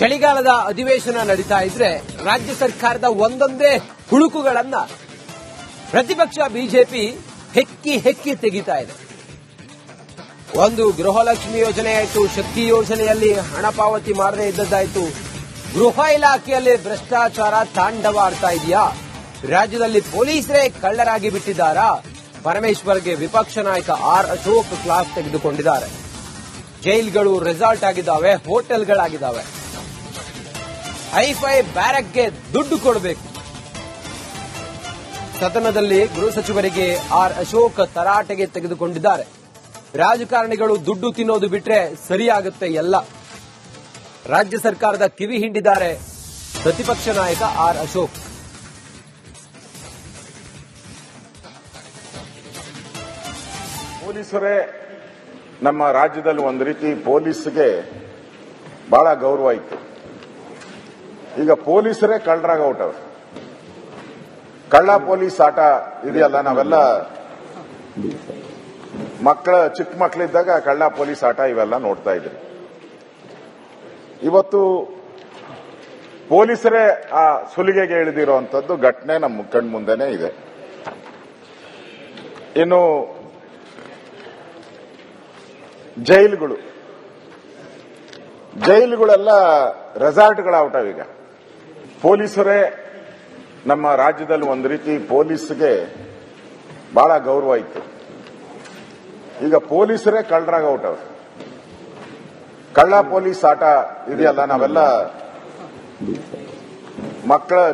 ಚಳಿಗಾಲದ ಅಧಿವೇಶನ ನಡೀತಾ ಇದ್ರೆ ರಾಜ್ಯ ಸರ್ಕಾರದ ಒಂದೊಂದೇ ಹುಳುಕುಗಳನ್ನ ಪ್ರತಿಪಕ್ಷ ಬಿಜೆಪಿ ಹೆಕ್ಕಿ ತೆಗಿತಾ ಇದೆ. ಒಂದು ಗೃಹಲಕ್ಷ್ಮಿ ಯೋಜನೆ ಆಯಿತು, ಶಕ್ತಿ ಯೋಜನೆಯಲ್ಲಿ ಹಣ ಪಾವತಿ ಮಾಡದೇ ಇದ್ದದ್ದಾಯಿತು, ಗೃಹ ಇಲಾಖೆಯಲ್ಲಿ ಭ್ರಷ್ಟಾಚಾರ ತಾಂಡವಾಡ್ತಾ ಇದೆಯಾ, ರಾಜ್ಯದಲ್ಲಿ ಪೊಲೀಸರೇ ಕಳ್ಳರಾಗಿ ಬಿಟ್ಟಿದ್ದಾರಾ, ಪರಮೇಶ್ವರ್ಗೆ ವಿಪಕ್ಷ ನಾಯಕ ಆರ್ ಅಶೋಕ್ ಕ್ಲಾಸ್ ತೆಗೆದುಕೊಂಡಿದ್ದಾರೆ. ಜೈಲ್ಗಳು ರೆಸಾರ್ಟ್ ಆಗಿದ್ದಾವೆ, ಹೋಟೆಲ್ಗಳಾಗಿದ್ದಾವೆ, ಹೈಫೈ ಬ್ಯಾರಕ್ಗೆ ದುಡ್ಡು ಕೊಡಬೇಕು. ಸದನದಲ್ಲಿ ಗೃಹ ಸಚಿವರಿಗೆ ಆರ್ ಅಶೋಕ್ ತರಾಟೆಗೆ ತೆಗೆದುಕೊಂಡಿದ್ದಾರೆ. ರಾಜಕಾರಣಿಗಳು ದುಡ್ಡು ತಿನ್ನೋದು ಬಿಟ್ರೆ ಸರಿಯಾಗುತ್ತೆ ಎಲ್ಲ. ರಾಜ್ಯ ಸರ್ಕಾರದ ಕಿವಿ ಹಿಂಡಿದ್ದಾರೆ ಪ್ರತಿಪಕ್ಷ ನಾಯಕ ಆರ್ ಅಶೋಕ್. ಪೊಲೀಸರೇ ನಮ್ಮ ರಾಜ್ಯದಲ್ಲಿ ಒಂದು ರೀತಿ ಪೊಲೀಸ್ಗೆ ಬಹಳ ಗೌರವ ಇತ್ತು. ಈಗ ಪೊಲೀಸರೇ ಕಳ್ಳರಾಗ ಹೊರಟವ್ರೆ. ಕಳ್ಳ ಪೊಲೀಸ್ ಆಟ ಇದೆಯಲ್ಲ, ನಾವೆಲ್ಲ ಚಿಕ್ಕ ಮಕ್ಕಳಿದ್ದಾಗ ಕಳ್ಳ ಪೊಲೀಸ್ ಆಟ ಇವೆಲ್ಲ ನೋಡ್ತಾ ಇದ್ರಿ. ಇವತ್ತು ಪೊಲೀಸರೇ ಆ ಸುಲಿಗೆಗೆ ಇಳಿದಿರುವಂತದ್ದು ಘಟನೆ ನಮ್ಮ ಕಣ್ಮುಂದೆನೇ ಇದೆ. ಇನ್ನು ಜೈಲುಗಳೆಲ್ಲ ರೆಸಾರ್ಟ್ಗಳಾಗ್ತಾವೀಗ. ಪೊಲೀಸರೇ ನಮ್ಮ ರಾಜ್ಯದಲ್ಲಿ ಒಂದು ರೀತಿ ಪೊಲೀಸ್ಗೆ ಬಹಳ ಗೌರವ ಇತ್ತು. ಈಗ ಪೊಲೀಸರೇ ಕಳ್ಳರಾಗ ಹೊರಟವ್ರೆ. ಕಳ್ಳ ಪೊಲೀಸ್ ಆಟ ಇದೆಯಲ್ಲ, ನಾವೆಲ್ಲ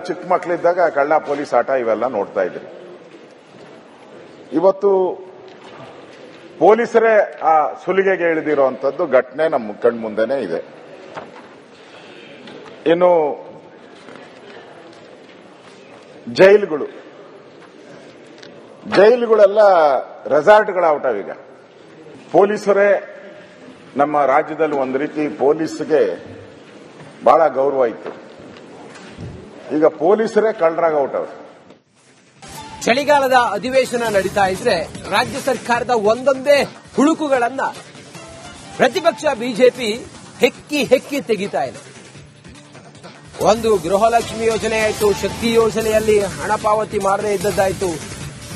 ಚಿಕ್ಕ ಮಕ್ಕಳಿದ್ದಾಗ ಕಳ್ಳ ಪೊಲೀಸ್ ಆಟ ಇವೆಲ್ಲ ನೋಡ್ತಾ ಇದ್ರಿ. ಇವತ್ತು ಪೊಲೀಸರೇ ಆ ಸುಲಿಗೆಗೆ ಇಳಿದಿರುವಂತದ್ದು ಘಟನೆ ನಮ್ಮ ಕಣ್ಮುಂದೆನೇ ಇದೆ. ಇನ್ನು ಜೈಲುಗಳೆಲ್ಲ ರೆಸಾರ್ಟ್ಗಳಾಗ್ತಾವೀಗ. ಪೊಲೀಸರೇ ನಮ್ಮ ರಾಜ್ಯದಲ್ಲಿ ಒಂದು ರೀತಿ ಪೊಲೀಸ್ಗೆ ಬಹಳ ಗೌರವ ಇತ್ತು. ಈಗ ಪೊಲೀಸರೇ ಕಳ್ಳರಾಗ ಹೊರಟವ್ರೆ. ಚಳಿಗಾಲದ ಅಧಿವೇಶನ ನಡೀತಾ ಇದ್ರೆ ರಾಜ್ಯ ಸರ್ಕಾರದ ಒಂದೊಂದೇ ಹುಳುಕುಗಳನ್ನ ಪ್ರತಿಪಕ್ಷ ಬಿಜೆಪಿ ಹೆಕ್ಕಿ ತೆಗಿತಾ ಇದೆ. ಒಂದು ಗೃಹಲಕ್ಷ್ಮಿ ಯೋಜನೆ ಆಯಿತು, ಶಕ್ತಿ ಯೋಜನೆಯಲ್ಲಿ ಹಣ ಪಾವತಿ ಮಾಡದೇ ಇದ್ದದ್ದಾಯಿತು,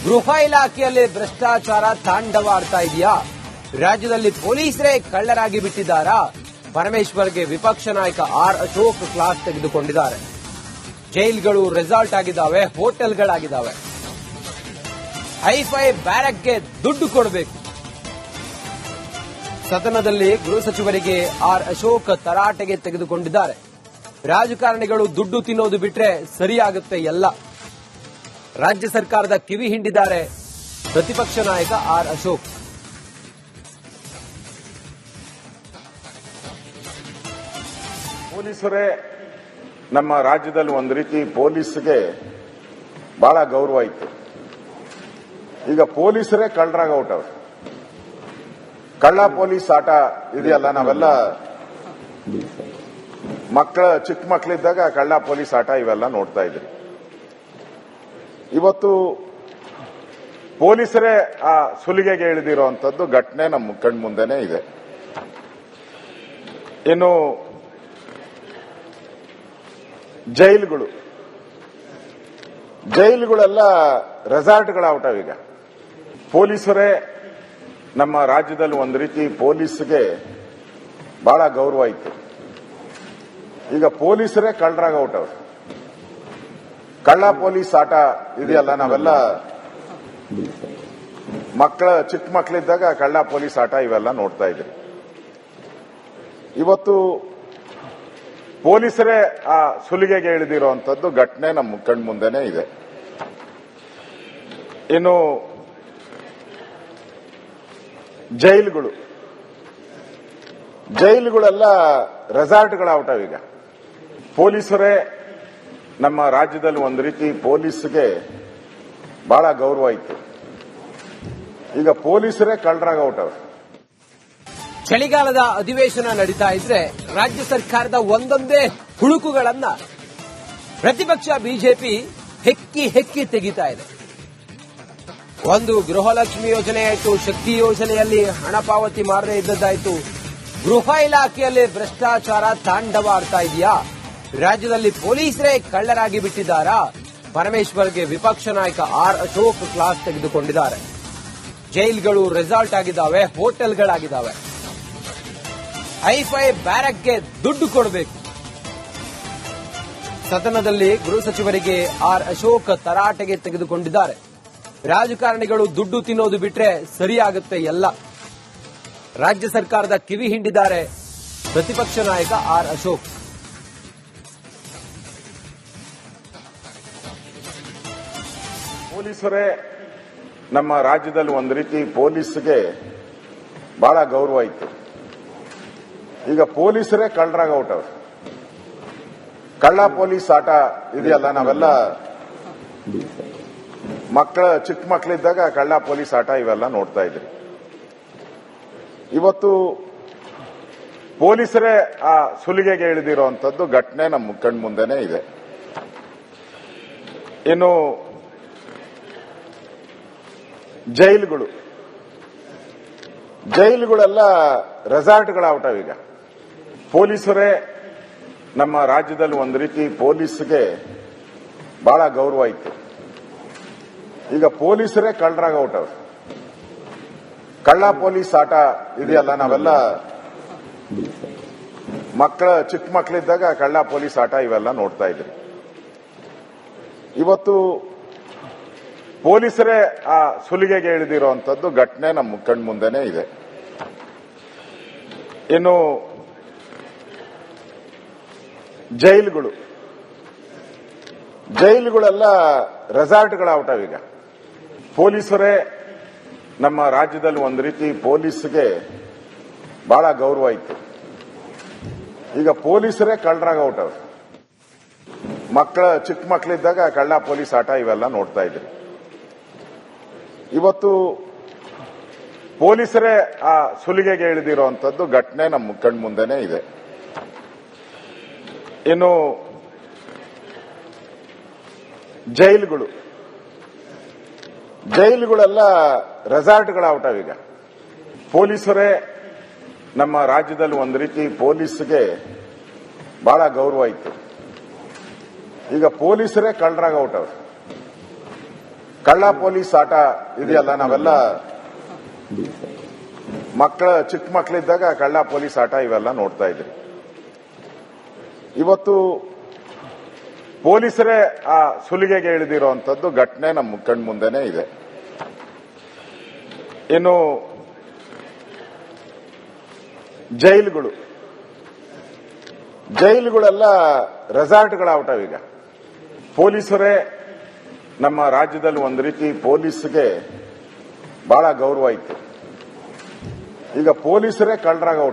ಗೃಹ ಇಲಾಖೆಯಲ್ಲಿ ಭ್ರಷ್ಟಾಚಾರ ತಾಂಡವಾಡ್ತಾ ಇದೆಯಾ, ರಾಜ್ಯದಲ್ಲಿ ಪೊಲೀಸರೇ ಕಳ್ಳರಾಗಿ ಬಿಟ್ಟಿದ್ದಾರಾ, ಪರಮೇಶ್ವರ್ಗೆ ವಿಪಕ್ಷ ನಾಯಕ ಆರ್ ಅಶೋಕ್ ಕ್ಲಾಸ್ ತೆಗೆದುಕೊಂಡಿದ್ದಾರೆ. ಜೈಲ್ಗಳು ರೆಸಾರ್ಟ್ ಆಗಿದ್ದಾವೆ, ಹೋಟೆಲ್ಗಳಾಗಿದ್ದಾವೆ, ಹೈಫೈ ಬ್ಯಾರಕ್ಗೆ ದುಡ್ಡು ಕೊಡಬೇಕು. ಸದನದಲ್ಲಿ ಗೃಹ ಸಚಿವರಿಗೆ ಆರ್ ಅಶೋಕ್ ತರಾಟೆಗೆ ತೆಗೆದುಕೊಂಡಿದ್ದಾರೆ. ರಾಜಕಾರಣಿಗಳು ದುಡ್ಡು ತಿನ್ನೋದು ಬಿಟ್ರೆ ಸರಿಯಾಗುತ್ತೆ ಎಲ್ಲ. ರಾಜ್ಯ ಸರ್ಕಾರದ ಕಿವಿ ಹಿಂಡಿದ್ದಾರೆ ಪ್ರತಿಪಕ್ಷ ನಾಯಕ ಆರ್ ಅಶೋಕ್. ಪೊಲೀಸರೇ ನಮ್ಮ ರಾಜ್ಯದಲ್ಲಿ ಒಂದು ರೀತಿ ಪೊಲೀಸ್ಗೆ ಬಹಳ ಗೌರವ ಇತ್ತು. ಈಗ ಪೊಲೀಸರೇ ಕಳ್ಳರಾಗ ಹೊರಟವ್ರೆ. ಕಳ್ಳ ಪೊಲೀಸ್ ಆಟ ಇದೆಯಲ್ಲ, ನಾವೆಲ್ಲ ಚಿಕ್ಕ ಮಕ್ಕಳಿದ್ದಾಗ ಕಳ್ಳ ಪೊಲೀಸ್ ಆಟ ಇವೆಲ್ಲ ನೋಡ್ತಾ ಇದ್ರಿ. ಇವತ್ತು ಪೊಲೀಸರೇ ಆ ಸುಲಿಗೆಗೆ ಇಳಿದಿರುವಂತದ್ದು ಘಟನೆ ನಮ್ಮ ಕಣ್ಮುಂದೆನೇ ಇದೆ. ಇನ್ನು ಜೈಲುಗಳೆಲ್ಲ ರೆಸಾರ್ಟ್ಗಳಾಗ್ತಾವೀಗ. ಪೊಲೀಸರೇ ನಮ್ಮ ರಾಜ್ಯದಲ್ಲಿ ಒಂದು ರೀತಿ ಪೊಲೀಸ್ಗೆ ಬಹಳ ಗೌರವ ಇತ್ತು. ಈಗ ಪೊಲೀಸರೇ ಕಳ್ಳರಾಗ ಹೊರಟವ್ರೆ. ಕಳ್ಳ ಪೊಲೀಸ್ ಆಟ ಇದೆಯಲ್ಲ, ನಾವೆಲ್ಲ ಚಿಕ್ಕ ಮಕ್ಕಳಿದ್ದಾಗ ಕಳ್ಳ ಪೊಲೀಸ್ ಆಟ ಇವೆಲ್ಲ ನೋಡ್ತಾ ಇದ್ರಿ. ಇವತ್ತು ಪೊಲೀಸರೇ ಆ ಸುಲಿಗೆಗೆ ಇಳಿದಿರುವಂತದ್ದು ಘಟನೆ ನಮ್ಮ ಕಣ್ಮುಂದೆನೇ ಇದೆ. ಇನ್ನು ಜೈಲುಗಳೆಲ್ಲ ರೆಸಾರ್ಟ್ಗಳಾಗ್ತಾವೀಗ. ಪೊಲೀಸರೇ ನಮ್ಮ ರಾಜ್ಯದಲ್ಲಿ ಒಂದು ರೀತಿ ಪೊಲೀಸ್ಗೆ ಬಹಳ ಗೌರವ ಇತ್ತು. ಈಗ ಪೊಲೀಸರೇ ಕಳ್ಳರಾಗ ಹೊರಟವ್ರೆ. ಚಳಿಗಾಲದ ಅಧಿವೇಶನ ನಡೀತಾ ಇದ್ರೆ ರಾಜ್ಯ ಸರ್ಕಾರದ ಒಂದೊಂದೇ ಹುಳುಕುಗಳನ್ನ ಪ್ರತಿಪಕ್ಷ ಬಿಜೆಪಿ ಹೆಕ್ಕಿ ತೆಗಿತಾ ಇದೆ. ಒಂದು ಗೃಹಲಕ್ಷ್ಮಿ ಯೋಜನೆ ಆಯಿತು, ಶಕ್ತಿ ಯೋಜನೆಯಲ್ಲಿ ಹಣ ಪಾವತಿ ಮಾಡದೇ ಇದ್ದದ್ದಾಯಿತು, ಗೃಹ ಇಲಾಖೆಯಲ್ಲಿ ಭ್ರಷ್ಟಾಚಾರ ತಾಂಡವಾಡ್ತಾ ಇದೆಯಾ? ರಾಜ್ಯದಲ್ಲಿ ಪೊಲೀಸರೇ ಕಳ್ಳರಾಗಿ ಬಿಟ್ಟಿದ್ದಾರಾ? ಪರಮೇಶ್ವರ್ಗೆ ವಿಪಕ್ಷ ನಾಯಕ ಆರ್ ಅಶೋಕ್ ಕ್ಲಾಸ್ ತೆಗೆದುಕೊಂಡಿದ್ದಾರೆ. ಜೈಲ್ಗಳು ರೆಸಾರ್ಟ್ ಆಗಿದ್ದಾವೆ, ಹೋಟೆಲ್ಗಳಾಗಿದ್ದಾವೆ. ಹೈಫೈ ಬ್ಯಾರಕ್ಗೆ ದುಡ್ಡು ಕೊಡಬೇಕು. ಸದನದಲ್ಲಿ ಗೃಹ ಸಚಿವರಿಗೆ ಆರ್ ಅಶೋಕ್ ತರಾಟೆಗೆ ತೆಗೆದುಕೊಂಡಿದ್ದಾರೆ. ರಾಜಕಾರಣಿಗಳು ದುಡ್ಡು ತಿನ್ನೋದು ಬಿಟ್ರೆ ಸರಿಯಾಗುತ್ತೆ ಎಲ್ಲ. ರಾಜ್ಯ ಸರ್ಕಾರದ ಕಿವಿ ಹಿಂಡಿದ್ದಾರೆ ಪ್ರತಿಪಕ್ಷ ನಾಯಕ ಆರ್ ಅಶೋಕ್. ಪೊಲೀಸರೇ ನಮ್ಮ ರಾಜ್ಯದಲ್ಲಿ ಒಂದು ರೀತಿ ಪೊಲೀಸ್ಗೆ ಬಹಳ ಗೌರವ ಇತ್ತು. ಈಗ ಪೊಲೀಸರೇ ಕಳ್ಳರಾಗ ಹೊರಟವ್ರು. ಕಳ್ಳ ಪೊಲೀಸ್ ಆಟ ಇದೆಯಲ್ಲ, ನಾವೆಲ್ಲ ಚಿಕ್ಕ ಮಕ್ಕಳಿದ್ದಾಗ ಕಳ್ಳ ಪೊಲೀಸ್ ಆಟ ಇವೆಲ್ಲ ನೋಡ್ತಾ ಇದ್ರಿ. ಇವತ್ತು ಪೊಲೀಸರೇ ಆ ಸುಲಿಗೆಗೆ ಇಳಿದಿರುವಂತದ್ದು ಘಟನೆ ನಮ್ಮ ಕಣ್ಮುಂದೆನೇ ಇದೆ. ಇನ್ನು ಜೈಲುಗಳೆಲ್ಲ ರೆಸಾರ್ಟ್ಗಳಾಗ್ಬಿಟ್ಟವೆ. ಈಗ ಪೊಲೀಸರೇ ನಮ್ಮ ರಾಜ್ಯದಲ್ಲಿ ಒಂದು ರೀತಿ ಪೊಲೀಸ್ಗೆ ಬಹಳ ಗೌರವ ಇತ್ತು. ಈಗ ಪೊಲೀಸರೇ ಕಳ್ಳರಾಗ ಹೊರಟವ್ರು. ಕಳ್ಳ ಪೊಲೀಸ್ ಆಟ ಇದೆಯಲ್ಲ, ನಾವೆಲ್ಲ ಚಿಕ್ಕ ಮಕ್ಕಳಿದ್ದಾಗ ಕಳ್ಳ ಪೊಲೀಸ್ ಆಟ ಇವೆಲ್ಲ ನೋಡ್ತಾ ಇದ್ರಿ. ಇವತ್ತು ಪೊಲೀಸರೇ ಆ ಸುಲಿಗೆಗೆ ಇಳಿದಿರುವಂತದ್ದು ಘಟನೆ ನಮ್ಮ ಕಣ್ಮುಂದೆನೇ ಇದೆ. ಇನ್ನು ಜೈಲುಗಳೆಲ್ಲ ರೆಸಾರ್ಟ್ಗಳಾಗ್ಬಿಟ್ಟವೆ. ಈಗ ಪೊಲೀಸರೇ ನಮ್ಮ ರಾಜ್ಯದಲ್ಲಿ ಒಂದು ರೀತಿ ಪೊಲೀಸ್ಗೆ ಬಹಳ ಗೌರವ ಇತ್ತು. ಈಗ ಪೊಲೀಸರೇ ಕಳ್ಳರಾಗ ಹೊರಟವ್ರು. ಚಿಕ್ಕ ಮಕ್ಕಳಿದ್ದಾಗ ಕಳ್ಳ ಪೊಲೀಸ್ ಆಟ ಇವೆಲ್ಲ ನೋಡ್ತಾ ಇದ್ರಿ. ಇವತ್ತು ಪೊಲೀಸರೇ ಆ ಸುಲಿಗೆಗೆ ಇಳಿದಿರುವಂತದ್ದು ಘಟನೆ ನಮ್ಮ ಕಣ್ಮುಂದೆನೇ ಇದೆ. ಇನ್ನು ಜೈಲುಗಳೆಲ್ಲ ರೆಸಾರ್ಟ್ಗಳಾಗ್ಬಿಟ್ಟವೆ. ಈಗ ಪೊಲೀಸರೇ ನಮ್ಮ ರಾಜ್ಯದಲ್ಲಿ ಒಂದು ರೀತಿ ಪೊಲೀಸ್ಗೆ ಬಹಳ ಗೌರವ ಇತ್ತು. ಈಗ ಪೊಲೀಸರೇ ಕಳ್ಳರಾಗ ಹೊರಟವ್ರು. ಕಳ್ಳ ಪೊಲೀಸ್ ಆಟ ಇದೆಯಲ್ಲ, ನಾವೆಲ್ಲ ಚಿಕ್ಕ ಮಕ್ಕಳಿದ್ದಾಗ ಕಳ್ಳ ಪೊಲೀಸ್ ಆಟ ಇವೆಲ್ಲ ನೋಡ್ತಾ ಇದ್ರಿ. ಇವತ್ತು ಪೊಲೀಸರೇ ಆ ಸುಲಿಗೆಗೆ ಇಳಿದಿರುವಂತದ್ದು ಘಟನೆ ನಮ್ಮ ಕಣ್ಮುಂದೆನೇ ಇದೆ. ಇನ್ನು ಜೈಲುಗಳೆಲ್ಲ ರೆಸಾರ್ಟ್ಗಳಾಗ್ಬಿಟ್ಟವೆ. ಈಗ ಪೊಲೀಸರೇ ನಮ್ಮ ರಾಜ್ಯದಲ್ಲಿ ಒಂದು ರೀತಿ ಪೊಲೀಸ್ಗೆ ಬಹಳ ಗೌರವ ಇತ್ತು. ಈಗ ಪೊಲೀಸರೇ ಕಳ್ಳರಾಗ ಹೊರಟವ್ರು.